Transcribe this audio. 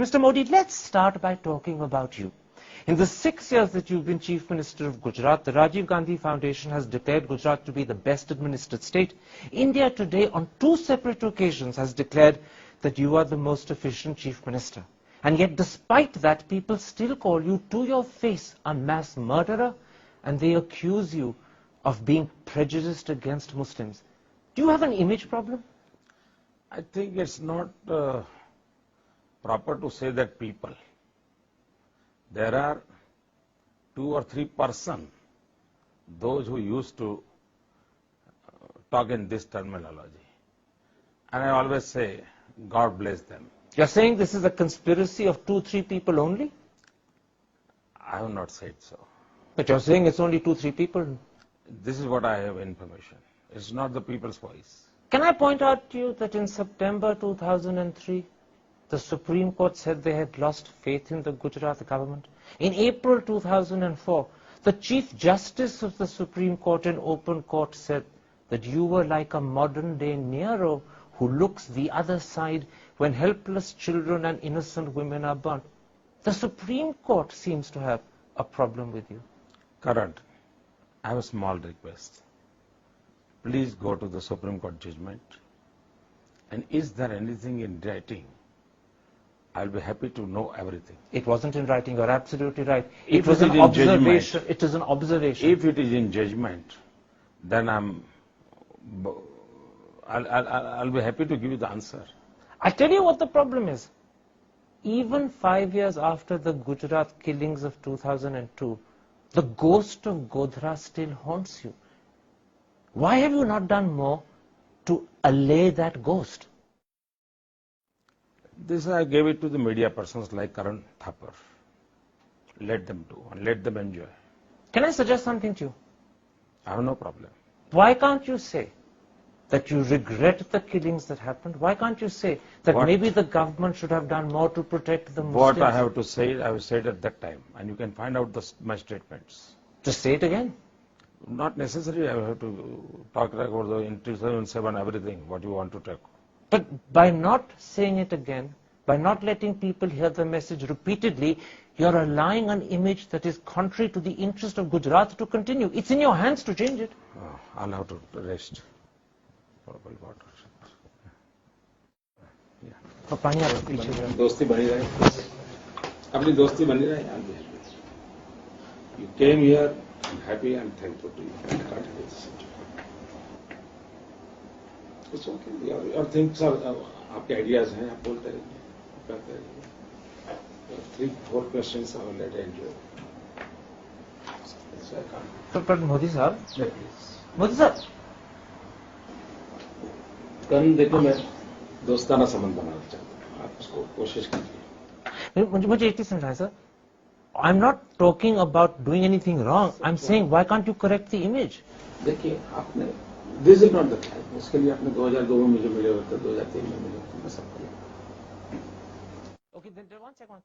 Mr. Modi, let's start by talking about you. In the 6 years that you've been Chief Minister of Gujarat, the Rajiv Gandhi Foundation has declared Gujarat to be the best administered state. India today, on 2 separate occasions, has declared that you are the most efficient Chief Minister. And yet, despite that, people still call you to your face a mass murderer, and they accuse you of being prejudiced against Muslims. Do you have an image problem? I think it's not proper to say that people. There are 2 or 3 persons, those who used to talk in this terminology. And I always say, God bless them. You're saying this is a conspiracy of 2-3 people only? I have not said so. But you're saying it's only 2-3 people. This is what I have information. It's not the people's voice. Can I point out to you that in September 2003, the Supreme Court said they had lost faith in the Gujarat government? In April 2004, the Chief Justice of the Supreme Court in open court said that you were like a modern-day Nero who looks the other side when helpless children and innocent women are burnt. The Supreme Court seems to have a problem with you. Current, I have a small request. Please go to the Supreme Court judgment. And is there anything in writing? I'll be happy to know everything. It wasn't in writing, you're absolutely right. If It was it an is in observation. judgment, It is an observation. If it is in judgment, then I'll be happy to give you the answer. I tell you what the problem is. Even 5 years after the Gujarat killings of 2002, the ghost of Godhra still haunts you. Why have you not done more to allay that ghost? This I gave it to the media persons like Karan Thapar. Let them do and let them enjoy. Can I suggest something to you? I have no problem. Why can't you say that you regret the killings that happened? Why can't you say that maybe the government should have done more to protect the Muslims? What I have to say, I have said at that time, and you can find out my statements. Just say it again. Not necessary. I have to talk about the in 2007 everything. What you want to talk. But by not saying it again, by not letting people hear the message repeatedly, you're allowing an image that is contrary to the interest of Gujarat to continue. It's in your hands to change it. I'll have to rest. Purple water. दोस्ती बनी रहे, अपनी दोस्ती बनी रहे. You came here. I'm happy and thankful to you. It's okay. Your things are आपके ideas हैं, आप बोलते रहिए, करते रहिए. 3-4 questions I will let you enjoy. So I can't. But Modi sahab, Please. Modi sahab, कल देखो मैं दोस्ताना संबंध बनाना चाहता हूँ. आप उसको कोशिश कीजिए. मुझे एक चीज समझाएं sir. I'm not talking about doing anything wrong. I'm saying why can't you correct the image? देखिए आपने this is not the time. उसके लिए आपने 2002 में मुझे मिले होते, 2003 में मिले होते, मैं सब करूँ. Okay, then one second.